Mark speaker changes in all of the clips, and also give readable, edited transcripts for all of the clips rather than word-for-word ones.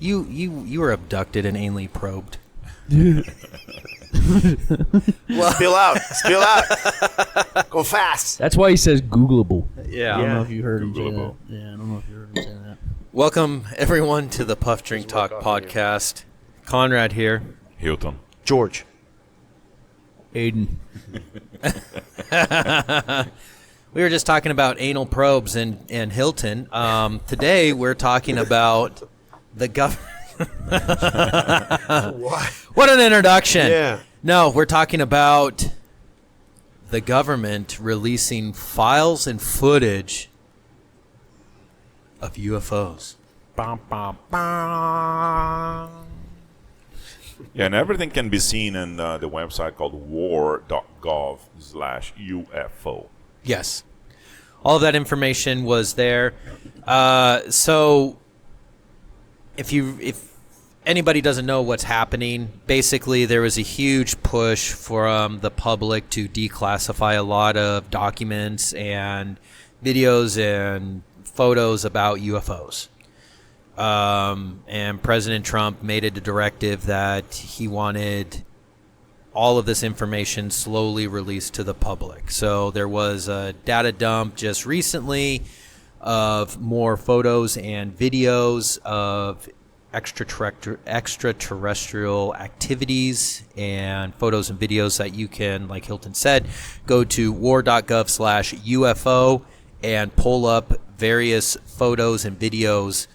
Speaker 1: You were abducted and anally probed.
Speaker 2: Well, spill out. Go fast.
Speaker 3: That's why he says Googleable.
Speaker 1: Yeah.
Speaker 3: I don't know if you heard him say that.
Speaker 4: Googleable.
Speaker 3: Yeah, I don't know if you heard him say that.
Speaker 1: Welcome everyone to the Puff Drink Talk podcast. Konrad here.
Speaker 4: Hilton.
Speaker 2: George.
Speaker 3: Aidan.
Speaker 1: We were just talking about anal probes in Hilton. Today we're talking about the government. What an introduction.
Speaker 2: Yeah.
Speaker 1: No, we're talking about the government releasing files and footage of UFOs.
Speaker 4: Yeah, and everything can be seen in the website called war.gov/UFO.
Speaker 1: Yes. All of that information was there. So if anybody doesn't know what's happening, basically there was a huge push from the public to declassify a lot of documents and videos and photos about UFOs. And President Trump made it a directive that he wanted all of this information slowly released to the public. So there was a data dump just recently of more photos and videos of extraterrestrial activities and photos and videos that you can, like Hilton said, go to war.gov/UFO and pull up various photos and videos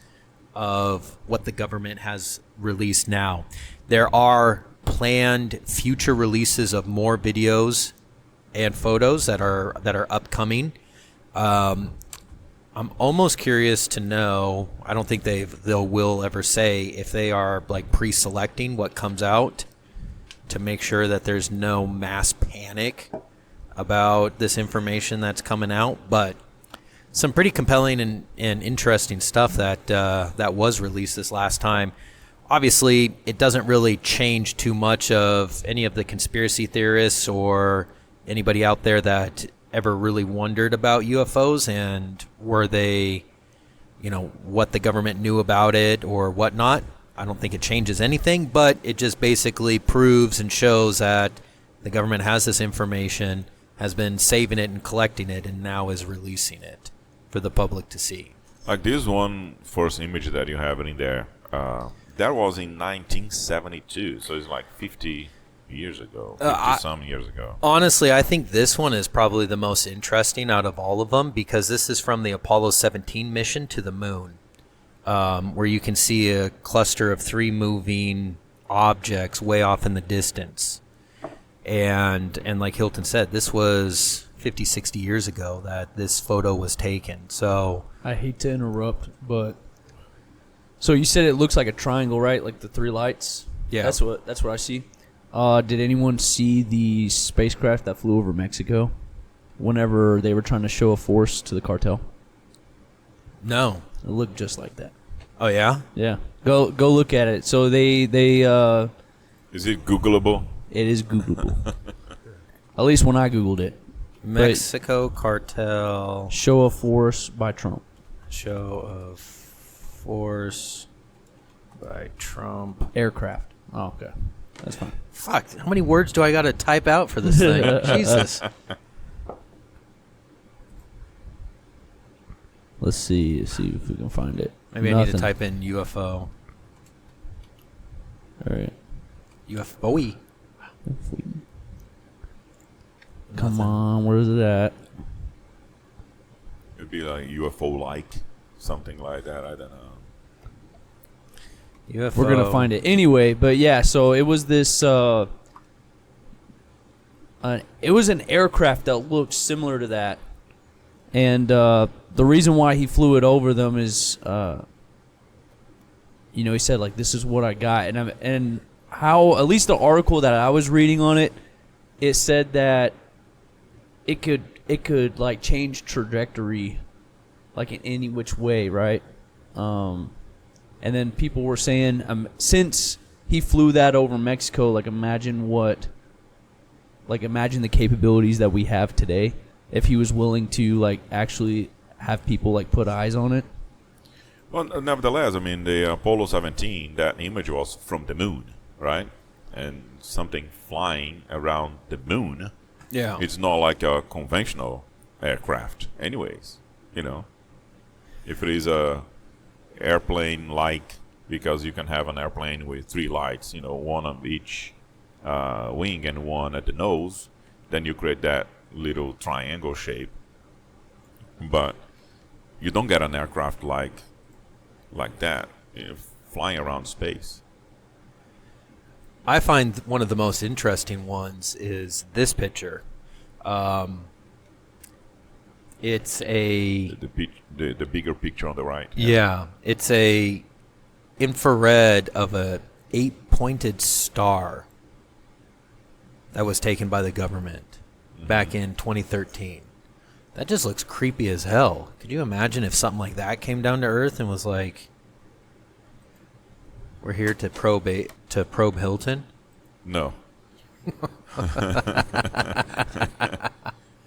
Speaker 1: of what the government has released now. There are planned future releases of more videos and photos that are upcoming. I'm almost curious to know. I don't think they will ever say if they are like pre-selecting what comes out to make sure that there's no mass panic about this information that's coming out. But some pretty compelling and interesting stuff that was released this last time. Obviously, it doesn't really change too much of any of the conspiracy theorists or anybody out there that ever really wondered about UFOs and were they, what the government knew about it or whatnot. I don't think it changes anything, but it just basically proves and shows that the government has this information, has been saving it and collecting it, and now is releasing it for the public to see.
Speaker 4: Like this one first image that you have in there, that was in 1972, so it's like 50 years ago, 50-some years ago.
Speaker 1: Honestly, I think this one is probably the most interesting out of all of them because this is from the Apollo 17 mission to the moon, where you can see a cluster of 3 moving objects way off in the distance. And like Hilton said, this was 50, 60 years ago that this photo was taken. So
Speaker 3: I hate to interrupt, but so you said it looks like a triangle, right? Like the 3 lights?
Speaker 1: Yeah.
Speaker 3: That's what I see. Did anyone see the spacecraft that flew over Mexico whenever they were trying to show a force to the cartel?
Speaker 1: No.
Speaker 3: It looked just like that.
Speaker 1: Oh yeah?
Speaker 3: Yeah. Go look at it. So they
Speaker 4: Is it Googleable?
Speaker 3: it is Googleable. At least when I Googled it.
Speaker 1: Mexico cartel
Speaker 3: Show of force by Trump.
Speaker 1: show of force by Trump.
Speaker 3: Aircraft. Oh, okay. That's fine.
Speaker 1: Fuck, how many words do I got to type out for this thing? Jesus.
Speaker 3: Let's see if we can find it.
Speaker 1: Maybe I need to type in UFO.
Speaker 3: All right.
Speaker 1: UFO.
Speaker 3: Come on, where is it at?
Speaker 4: It'd be like UFO-like, something like that. I don't know.
Speaker 1: UFO.
Speaker 3: We're gonna find it anyway. But yeah, so it was this. It was an aircraft that looked similar to that, and the reason why he flew it over them is, he said like, "This is what I got," and how at least the article that I was reading on it, it said that it could like change trajectory, like in any which way, right? And then people were saying, since he flew that over Mexico, like imagine the capabilities that we have today if he was willing to like actually have people like put eyes on it.
Speaker 4: Well, nevertheless, I mean, the Apollo 17, that image was from the moon, right? And something flying around the moon.
Speaker 1: Yeah.
Speaker 4: It's not like a conventional aircraft, anyways. If it is a airplane-like, because you can have an airplane with 3 lights, one on each wing and one at the nose, then you create that little triangle shape. But you don't get an aircraft like that, flying around space.
Speaker 1: I find one of the most interesting ones is this picture. It's a
Speaker 4: the bigger picture on the right.
Speaker 1: Yeah, it's a infrared of a 8-pointed star that was taken by the government back in 2013. That just looks creepy as hell. Could you imagine if something like that came down to Earth and was like, "We're here to probe Hilton"?
Speaker 4: No.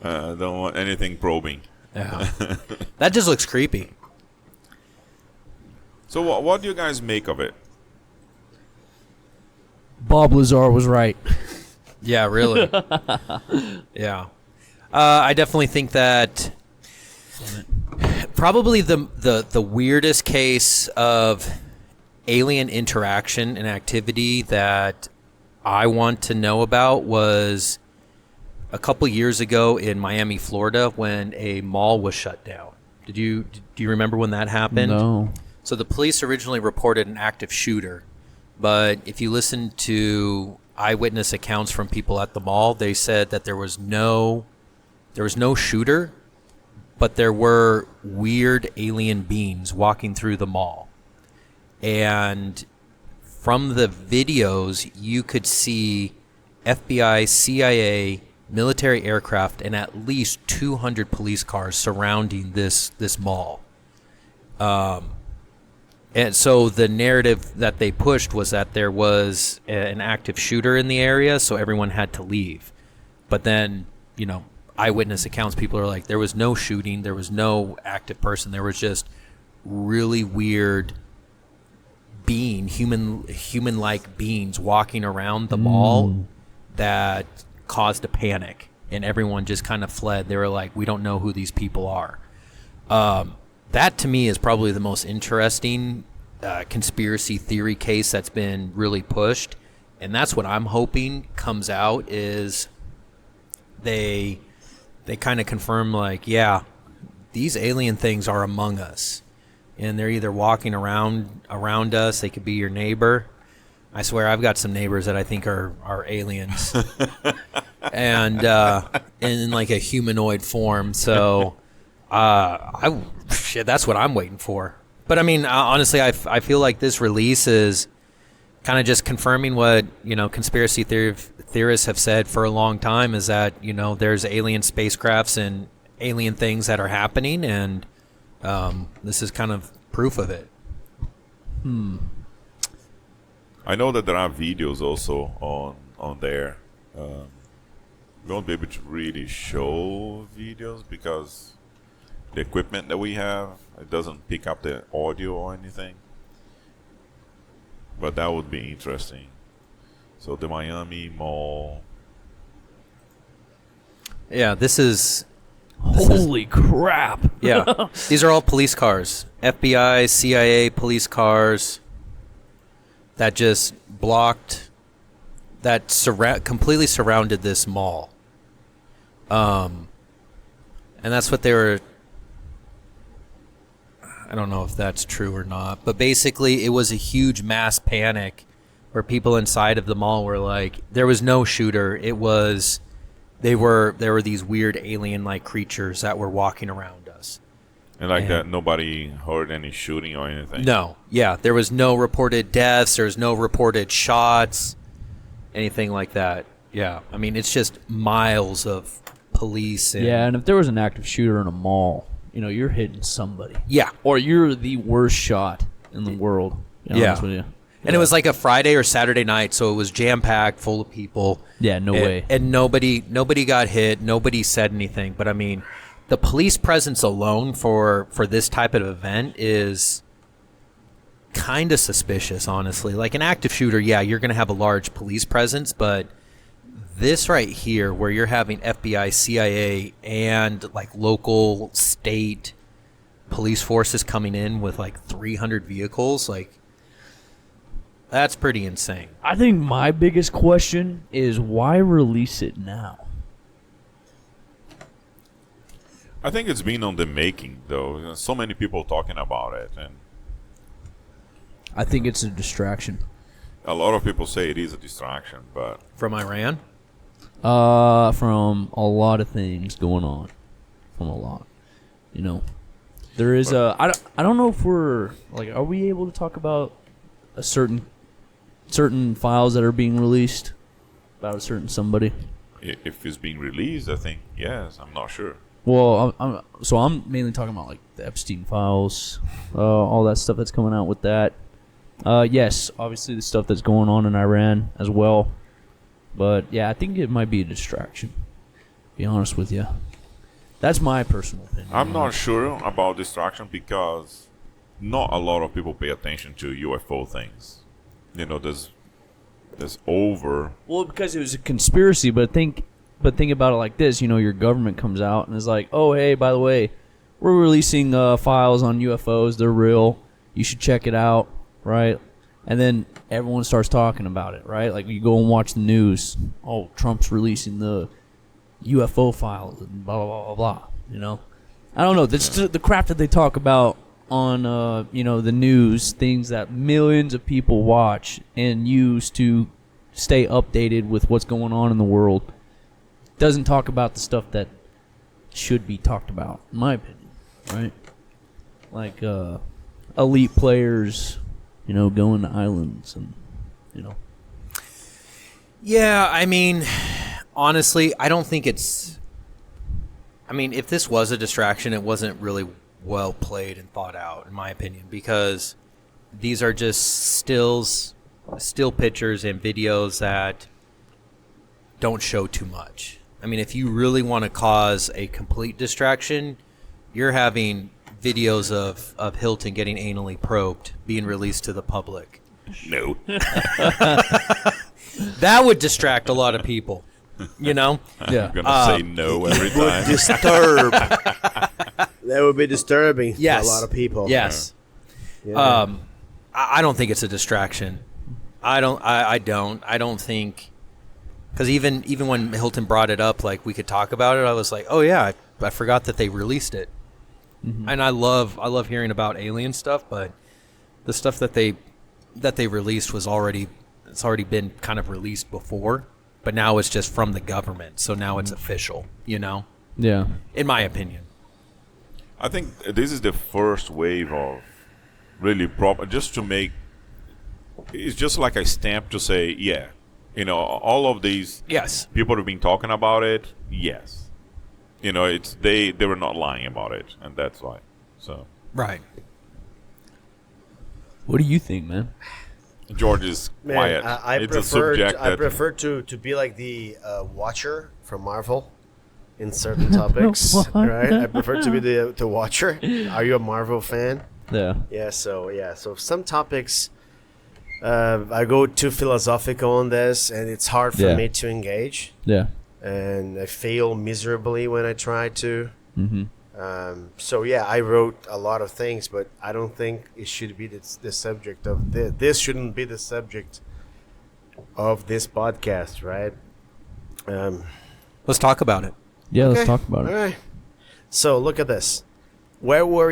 Speaker 4: Don't want anything probing.
Speaker 1: Yeah, that just looks creepy.
Speaker 4: So what do you guys make of it?
Speaker 3: Bob Lazar was right.
Speaker 1: Yeah, really. Yeah. I definitely think that probably the weirdest case of alien interaction and activity that I want to know about was a couple years ago in Miami, Florida, when a mall was shut down. Do you remember when that happened?
Speaker 3: No.
Speaker 1: So the police originally reported an active shooter, but if you listen to eyewitness accounts from people at the mall, they said that there was no shooter, but there were weird alien beings walking through the mall. And from the videos, you could see FBI, CIA, military aircraft, and at least 200 police cars surrounding this mall. And so the narrative that they pushed was that there was an active shooter in the area, so everyone had to leave. But then, eyewitness accounts, people are like, there was no shooting, there was no active person, there was just really weird human-like beings walking around the mall that caused a panic, and everyone just kind of fled. They were like, we don't know who these people are. That to me is probably the most interesting conspiracy theory case that's been really pushed, and that's what I'm hoping comes out is they kind of confirm, like, yeah, these alien things are among us, and they're either walking around us. They could be your neighbor. I swear I've got some neighbors that I think are aliens, and in like a humanoid form. So that's what I'm waiting for. But I mean, honestly, I feel like this release is kind of just confirming what conspiracy theorists have said for a long time, is that there's alien spacecrafts and alien things that are happening, and this is kind of proof of it.
Speaker 4: I know that there are videos also on there. We won't be able to really show videos because the equipment that we have, it doesn't pick up the audio or anything. But that would be interesting. So the Miami Mall.
Speaker 1: Yeah, this is
Speaker 3: Holy crap.
Speaker 1: Yeah. These are all police cars. FBI, CIA police cars that just blocked, that completely surrounded this mall. And that's what they were, I don't know if that's true or not, but basically it was a huge mass panic where people inside of the mall were like, there was no shooter. It was, there were these weird alien-like creatures that were walking around us.
Speaker 4: And that, nobody heard any shooting or anything?
Speaker 1: No. Yeah, there was no reported deaths. There was no reported shots, anything like that. Yeah, I mean, it's just miles of police.
Speaker 3: And if there was an active shooter in a mall, you're hitting somebody.
Speaker 1: Yeah.
Speaker 3: Or you're the worst shot in the world.
Speaker 1: Yeah. And it was like a Friday or Saturday night, so it was jam-packed, full of people.
Speaker 3: Yeah, no way.
Speaker 1: And nobody got hit. Nobody said anything. But, I mean, the police presence alone for this type of event is kind of suspicious, honestly. Like an active shooter, yeah, you're going to have a large police presence, but this right here, where you're having FBI, CIA, and like local, state police forces coming in with like 300 vehicles, like that's pretty insane.
Speaker 3: I think my biggest question is why release it now?
Speaker 4: I think it's been on the making, though. So many people talking about it, and
Speaker 3: I think it's a distraction.
Speaker 4: a lot of people say it is a distraction, but
Speaker 1: From Iran?
Speaker 3: From a lot of things going on. From a lot. You know. There is I don't know if we're like, are we able to talk about a certain files that are being released about a certain somebody?
Speaker 4: if it's being released, I think yes. I'm not sure.
Speaker 3: Well, I'm mainly talking about like the Epstein files, all that stuff that's coming out with that. Yes, obviously the stuff that's going on in Iran as well. But yeah, I think it might be a distraction. To be honest with you, that's my personal opinion.
Speaker 4: I'm not sure about distraction because not a lot of people pay attention to UFO things. You know, there's over.
Speaker 3: Well, because it was a conspiracy, but think about it like this. You know, your government comes out and is like, oh, hey, by the way, we're releasing files on UFOs. They're real. You should check it out, right? And then everyone starts talking about it, right? Like you go and watch the news. Oh, Trump's releasing the UFO files and blah, blah, blah, blah, blah. You know? I don't know. That's the crap that they talk about on, the news, things that millions of people watch and use to stay updated with what's going on in the world. Doesn't talk about the stuff that should be talked about, in my opinion, right? Like elite players, going to islands and,
Speaker 1: Yeah, I mean, honestly, I don't think it's... I mean, if this was a distraction, it wasn't really well played and thought out, in my opinion, because these are just still pictures and videos that don't show too much. I mean, if you really want to cause a complete distraction, you're having videos of Hilton getting anally probed being released to the public.
Speaker 4: No.
Speaker 1: That would distract a lot of people,
Speaker 3: Yeah.
Speaker 4: I'm gonna say no every time.
Speaker 2: Disturb. That would be disturbing
Speaker 1: Yes.
Speaker 2: for a lot of people.
Speaker 1: Yes.
Speaker 2: Yeah.
Speaker 1: I don't think it's a distraction. I don't think, because even when Hilton brought it up, like we could talk about it, I was like, oh yeah, I forgot that they released it. Mm-hmm. And I love hearing about alien stuff, but the stuff that they released was already been kind of released before, but now it's just from the government, so now it's official,
Speaker 3: Yeah.
Speaker 1: in my opinion.
Speaker 4: I think this is the first wave of really proper, just to make, it's just like a stamp to say, yeah, all of these
Speaker 1: Yes.
Speaker 4: people have been talking about it, yes. It's they were not lying about it, and that's why. So
Speaker 1: Right.
Speaker 3: What do you think, man?
Speaker 4: George is
Speaker 2: Man,
Speaker 4: quiet.
Speaker 2: I
Speaker 4: It's
Speaker 2: prefer
Speaker 4: a subject that
Speaker 2: prefer to be like the Watcher from Marvel in certain topics, right? I prefer to be the Watcher. Are you a Marvel fan?
Speaker 3: Yeah.
Speaker 2: Yeah. So some topics, I go too philosophical on this, and it's hard for
Speaker 3: Yeah.
Speaker 2: me to engage,
Speaker 3: Yeah.
Speaker 2: and I fail miserably when I try to.
Speaker 3: Mm-hmm.
Speaker 2: So yeah, I wrote a lot of things, but I don't think it should be the subject of this. This shouldn't be the subject of this podcast, right?
Speaker 1: Let's talk about it.
Speaker 3: Yeah,
Speaker 2: Okay.
Speaker 3: let's talk about
Speaker 2: All
Speaker 3: it.
Speaker 2: right. So look at this. Where were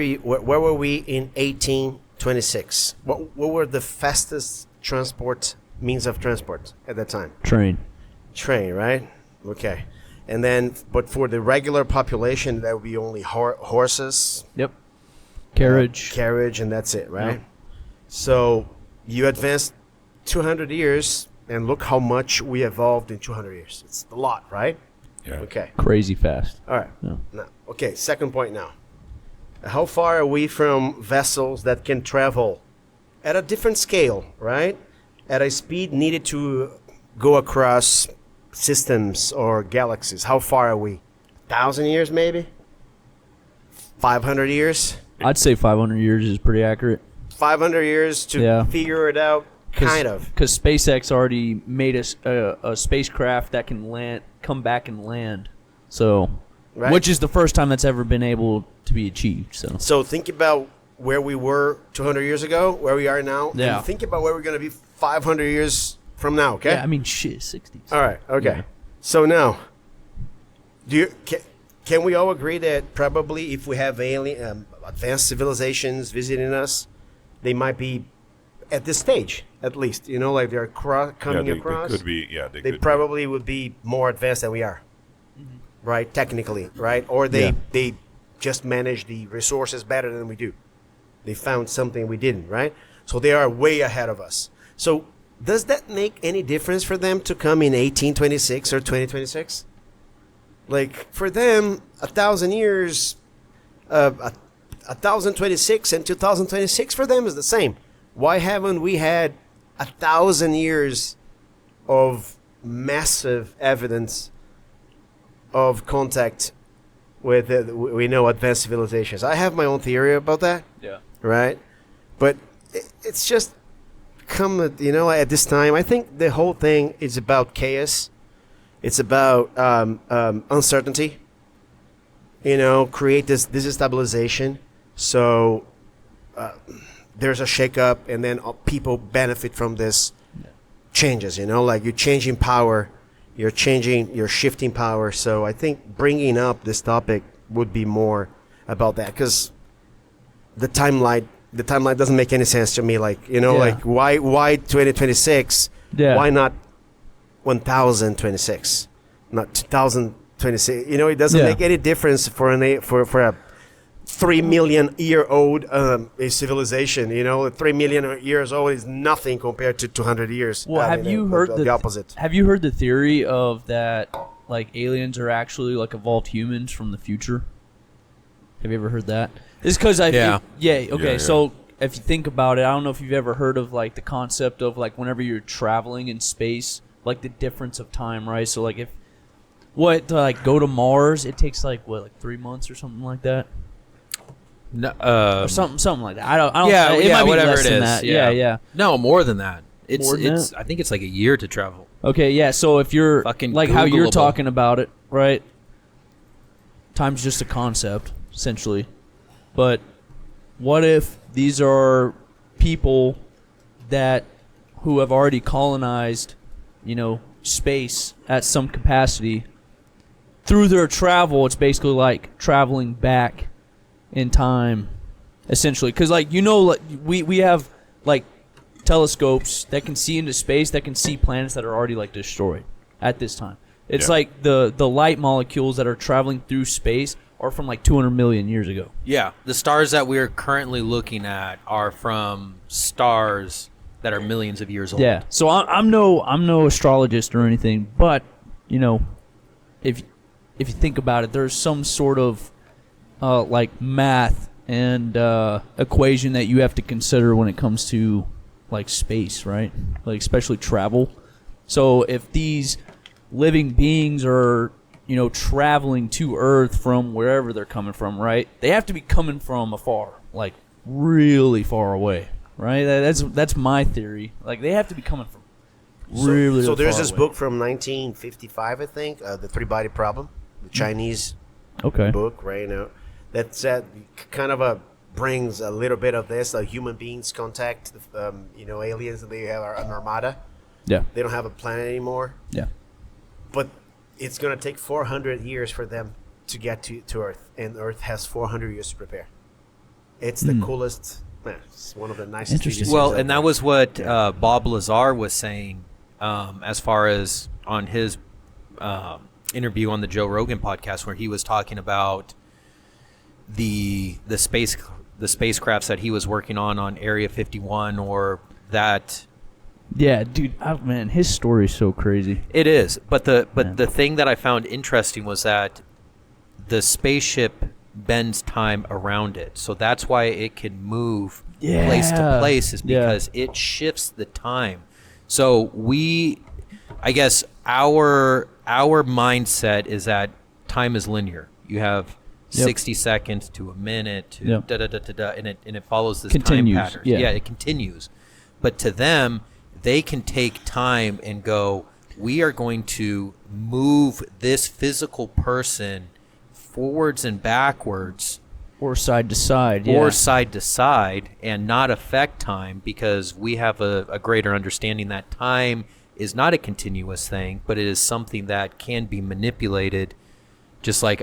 Speaker 2: we in 1826? What were the fastest means of transport at that time?
Speaker 3: Train.
Speaker 2: Train, right? Okay. And then, but for the regular population, that would be only horses,
Speaker 3: Yep. Carriage.
Speaker 2: and that's it, right?
Speaker 3: Yep.
Speaker 2: So you advanced 200 years, and look how much we evolved in 200 years. It's a lot, right?
Speaker 4: yeah.
Speaker 2: Okay.
Speaker 3: Crazy fast.
Speaker 2: All right.
Speaker 3: Yeah.
Speaker 2: Now, okay, second point now. How far are we from vessels that can travel at a different scale, right? At a speed needed to go across systems or galaxies? How far are we? 1,000 years, maybe? 500 years?
Speaker 3: I'd say 500 years is pretty accurate.
Speaker 2: 500 years to figure it out, kind of.
Speaker 3: Because SpaceX already made a spacecraft that can come back and land. So, which is the first time that's ever been able to be achieved.
Speaker 2: So think about where we were 200 years ago, where we are now, and think about where we're going to be 500 years from now, okay?
Speaker 3: Yeah, I mean, shit, 60s.
Speaker 2: All right, okay. Yeah. So now, can we all agree that probably if we have advanced civilizations visiting us, they might be at this stage, at least, like they're coming across.
Speaker 4: They could be,
Speaker 2: they probably would be more advanced than we are, right? Technically, right? Or they just manage the resources better than we do. They found something we didn't, right? So they are way ahead of us. So does that make any difference for them to come in 1826 or 2026? Like, for them, 1,000 years, 1,026 and 2026 for them is the same. Why haven't we had 1,000 years of massive evidence of contact with we know advanced civilizations? I have my own theory about that.
Speaker 3: Yeah.
Speaker 2: Right? But it's just at this time, I think the whole thing is about chaos. It's about uncertainty. Create this destabilization. So there's a shakeup, and then people benefit from this changes. Like you're changing power, you're shifting power. So I think bringing up this topic would be more about that, because the timeline doesn't make any sense to me. Like like why 2026?
Speaker 3: Yeah.
Speaker 2: Why not 1026? Not 2026. It doesn't make any difference for a 3 million year old civilization. 3 million years old is nothing compared to 200 years.
Speaker 3: Well, have you heard
Speaker 2: the opposite?
Speaker 3: Have you heard the theory of that? Like aliens are actually like evolved humans from the future. Have you ever heard that? It's because So if you think about it, I don't know if you've ever heard of like the concept of like whenever you're traveling in space, like the difference of time, right? So like to go to Mars, it takes like 3 months or something like that.
Speaker 1: No,
Speaker 3: or something like that. I don't. It might be
Speaker 1: whatever
Speaker 3: less
Speaker 1: it
Speaker 3: than
Speaker 1: is.
Speaker 3: that.
Speaker 1: Yeah. No, more than that.
Speaker 3: More than that?
Speaker 1: I think it's like a year to travel.
Speaker 3: Okay, yeah. So if you're
Speaker 1: Fucking
Speaker 3: like how you're
Speaker 1: Googleable.
Speaker 3: talking about it, right? Time's just a concept, essentially. But what if these are people who have already colonized, space at some capacity? Through their travel, it's basically like traveling back in time, essentially. Because, we have, telescopes that can see into space, that can see planets that are already, destroyed at this time. It's like the light molecules that are traveling through space are from, 200 million years ago.
Speaker 1: Yeah. The stars that we're currently looking at are from stars that are millions of years old.
Speaker 3: Yeah. So I'm no astrologist or anything, but, if you think about it, there's some sort of math and equation that you have to consider when it comes to space, right? Especially travel. So if these living beings are traveling to Earth from wherever they're coming from, right? They have to be coming from afar, really far away, right? That's my theory. They have to be coming from really
Speaker 2: So there's
Speaker 3: far
Speaker 2: this
Speaker 3: away.
Speaker 2: book from 1955, I think, The Three-Body Problem, the Chinese book right now. That kind of brings a little bit of this, human beings contact, aliens, and they have an armada.
Speaker 3: Yeah.
Speaker 2: They don't have a planet anymore.
Speaker 3: Yeah.
Speaker 2: But it's going to take 400 years for them to get to Earth, and Earth has 400 years to prepare. It's the coolest, it's one of the nicest.
Speaker 3: Interesting.
Speaker 1: Well, and that was what Bob Lazar was saying as far as on his interview on the Joe Rogan podcast, where he was talking about the spacecrafts that he was working on Area 51, or that.
Speaker 3: Yeah, dude, man, his story is so crazy.
Speaker 1: It is, but the thing that I found interesting was that the spaceship bends time around it, so that's why it can move place to place, is because it shifts the time. So I guess our mindset is that time is linear. You have 60 seconds to a minute to
Speaker 3: Yep.
Speaker 1: da da da da da, and it follows this
Speaker 3: Continues,
Speaker 1: time pattern.
Speaker 3: yeah.
Speaker 1: It continues. But to them, they can take time and go, we are going to move this physical person forwards and backwards
Speaker 3: Or side to side.
Speaker 1: or side to side and not affect time, because we have a greater understanding that time is not a continuous thing, but it is something that can be manipulated, just like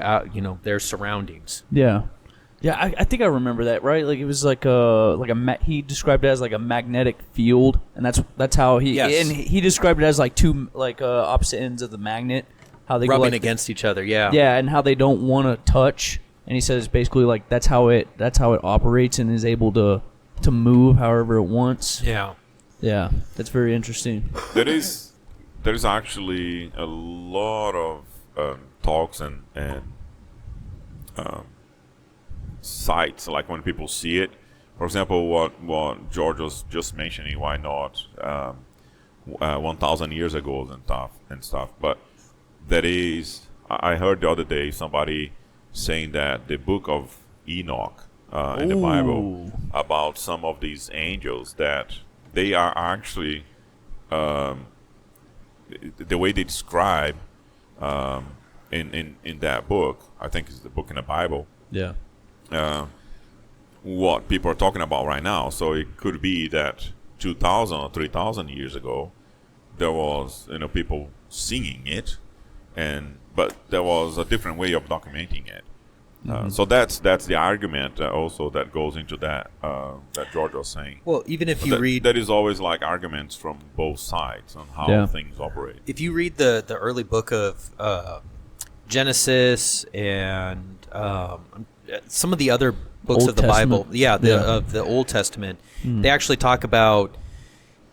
Speaker 1: their surroundings.
Speaker 3: Yeah. Yeah, I think I remember that, right? Like it was he described it as like a magnetic field, and that's how he
Speaker 1: Yes.
Speaker 3: and he described it as like two opposite ends of the magnet, how they go
Speaker 1: Rubbing
Speaker 3: like
Speaker 1: against each other, yeah.
Speaker 3: yeah, and how they don't want to touch. And he says basically like that's how it operates and is able to move however it wants.
Speaker 1: Yeah.
Speaker 3: Yeah, that's very interesting.
Speaker 4: There is actually a lot of talks and sites, like when people see it. For example, what George was just mentioning, why not 1,000 years ago and stuff. But that is, I heard the other day somebody saying that the book of Enoch in the Bible, about some of these angels, that they are actually the way they describe in that book, I think it's the book in the Bible,
Speaker 3: Yeah.
Speaker 4: what people are talking about right now. So it could be that 2,000 or 3,000 years ago, there was people singing it, but there was a different way of documenting it. So that's the argument also that goes into that that George was saying.
Speaker 1: Well, even if you read...
Speaker 4: That is always like arguments from both sides on how things operate.
Speaker 1: If you read the early book of Genesis and some of the other books
Speaker 3: Old
Speaker 1: of the
Speaker 3: Testament.
Speaker 1: Bible, of the Old Testament, they actually talk about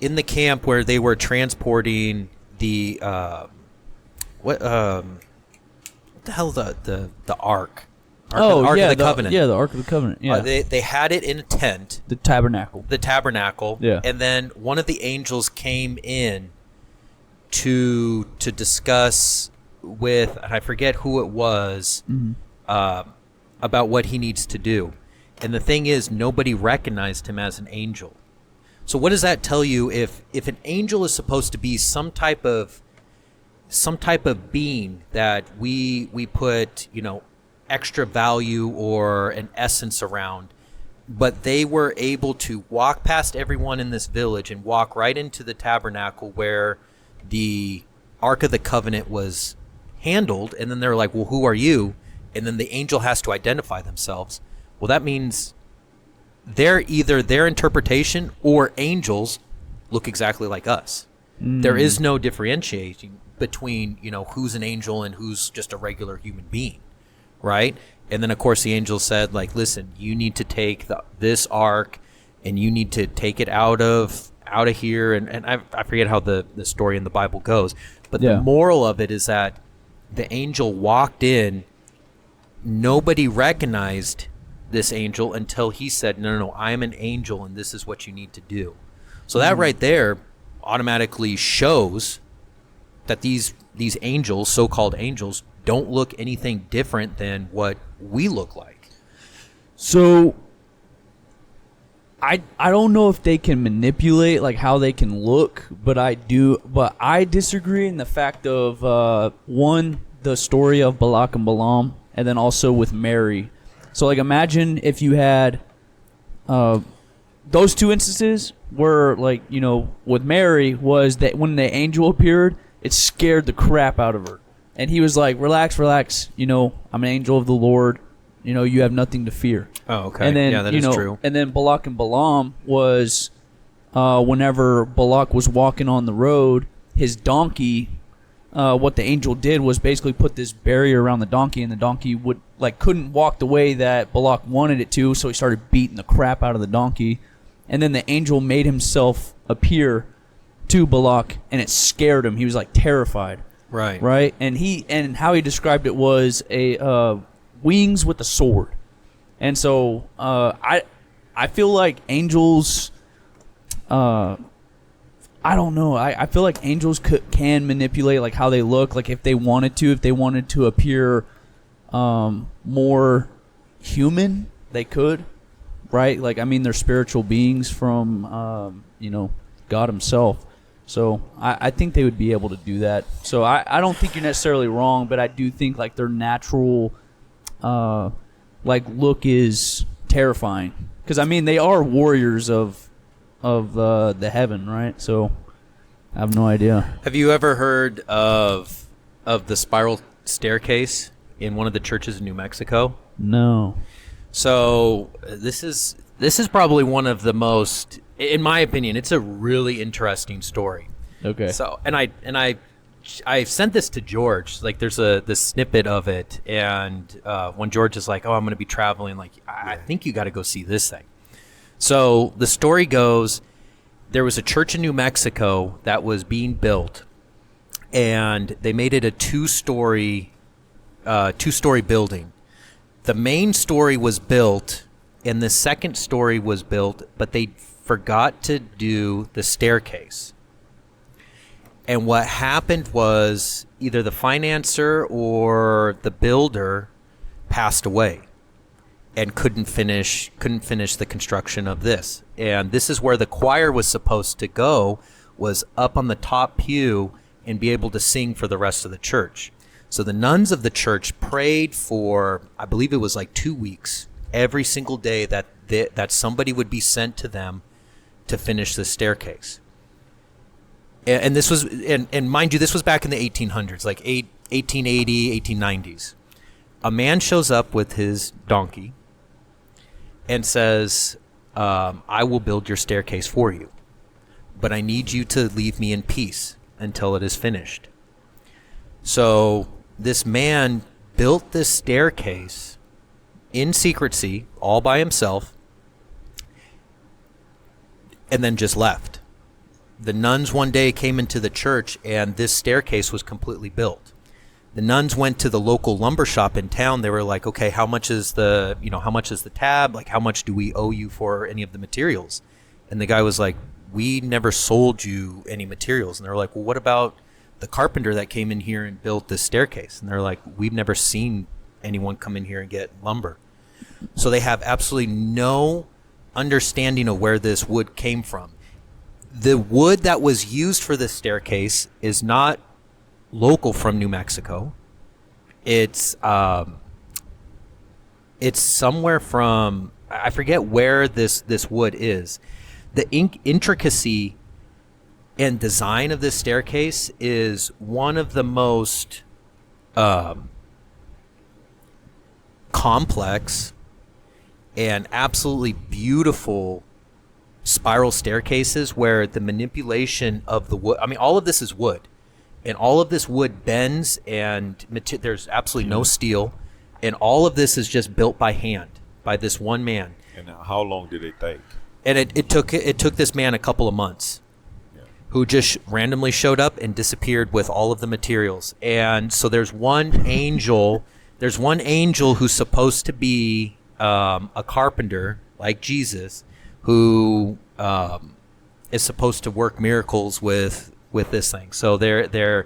Speaker 1: in the camp where they were transporting the what the hell the ark. Ark of the Covenant.
Speaker 3: Yeah, the Ark of the Covenant. Yeah,
Speaker 1: They had it in a tent,
Speaker 3: the tabernacle.
Speaker 1: the tabernacle.
Speaker 3: Yeah.
Speaker 1: And then one of the angels came in to discuss with, and I forget who it was, about what he needs to do. And the thing is, nobody recognized him as an angel. So what does that tell you? If an angel is supposed to be some type of being that we put, extra value or an essence around, but they were able to walk past everyone in this village and walk right into the tabernacle where the Ark of the Covenant was handled, and then they're like, well, who are you? And then the angel has to identify themselves. Well, that means they're either their interpretation or angels look exactly like us. There is no differentiating between, who's an angel and who's just a regular human being. Right? And then, of course, the angel said, like, listen, you need to take this ark and you need to take it out of here. And I forget how the story in the Bible goes. But the moral of it is that the angel walked in. Nobody recognized this angel until he said, no, I am an angel and this is what you need to do. So that right there automatically shows that these angels, so-called angels, don't look anything different than what we look like.
Speaker 3: So I don't know if they can manipulate like how they can look, but I disagree in the fact of one, the story of Balak and Balaam, and then also with Mary. So like imagine if you had those two instances where like, with Mary was that when the angel appeared, it scared the crap out of her. And he was like, relax, I'm an angel of the Lord. You have nothing to fear.
Speaker 1: Oh, okay.
Speaker 3: And then,
Speaker 1: yeah, that is true.
Speaker 3: And then Balak and Balaam was whenever Balak was walking on the road, his donkey, what the angel did was basically put this barrier around the donkey, and the donkey couldn't walk the way that Balak wanted it to, so he started beating the crap out of the donkey. And then the angel made himself appear to Balak, and it scared him. He was like terrified. Right. And how he described it was a wings with a sword. And so I feel like angels I don't know. I feel like angels can manipulate like how they look, like if they wanted to appear more human, they could, right? Like, I mean, they're spiritual beings from, God himself. So I think they would be able to do that. So I don't think you're necessarily wrong, but I do think, like, their natural, look is terrifying. Because, I mean, they are warriors of the heaven, right? So I have no idea.
Speaker 1: Have you ever heard of the spiral staircase in one of the churches in New Mexico?
Speaker 3: No.
Speaker 1: So this is probably one of the most, in my opinion, it's a really interesting story.
Speaker 3: Okay.
Speaker 1: So and I sent this to George. Like, there's this snippet of it, and when George is like, "Oh, I'm going to be traveling," like, I think you got to go see this thing. So the story goes, there was a church in New Mexico that was being built, and they made it a two-story building. The main story was built, and the second story was built, but they forgot to do the staircase. And what happened was either the financer or the builder passed away and couldn't finish the construction of this. And this is where the choir was supposed to go, was up on the top pew and be able to sing for the rest of the church. So the nuns of the church prayed for, I believe it was like 2 weeks, every single day that somebody would be sent to them to finish the staircase. And this was, and mind you, this was back in the 1800s, like 1880, 1890s. A man shows up with his donkey and says, I will build your staircase for you, but I need you to leave me in peace until it is finished. So this man built this staircase in secrecy, all by himself, and then just left. The nuns one day came into the church, and this staircase was completely built. The nuns went to the local lumber shop in town. They were like, "Okay, how much is the tab? Like, how much do we owe you for any of the materials?" And the guy was like, "We never sold you any materials." And they were like, "Well, what about the carpenter that came in here and built this staircase?" And they're like, "We've never seen anyone come in here and get lumber." So they have absolutely no understanding of where this wood came from. The wood that was used for this staircase is not local from New Mexico. It's somewhere from, I forget where this wood is. The intricacy and design of this staircase is one of the most complex and absolutely beautiful spiral staircases, where the manipulation of the wood, I mean, all of this is wood, and all of this wood bends, and there's absolutely no steel, and all of this is just built by hand by this one man.
Speaker 4: And how long did it take?
Speaker 1: And it took this man a couple of months, who just randomly showed up and disappeared with all of the materials. And so there's one angel who's supposed to be a carpenter like Jesus, who is supposed to work miracles with this thing. So the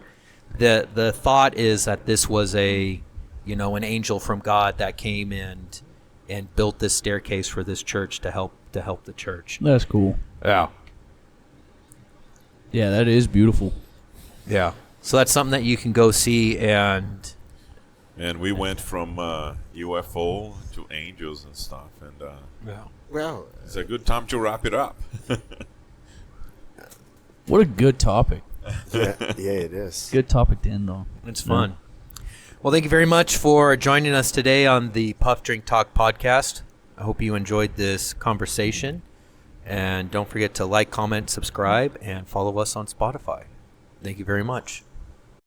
Speaker 1: thought is that this was an angel from God that came and built this staircase for this church to help the church.
Speaker 3: That's cool.
Speaker 1: Yeah.
Speaker 3: Yeah, that is beautiful.
Speaker 1: Yeah. So that's something that you can go see. And
Speaker 4: we went from UFO to angels and stuff, and
Speaker 2: Well,
Speaker 4: it's a good time to wrap it up.
Speaker 3: What a good topic.
Speaker 2: yeah, it is.
Speaker 3: Good topic to end on.
Speaker 1: it's fun. Well, thank you very much for joining us today on the Puff Drink Talk podcast. I hope you enjoyed this conversation. And don't forget to like, comment, subscribe, and follow us on Spotify. Thank you very much.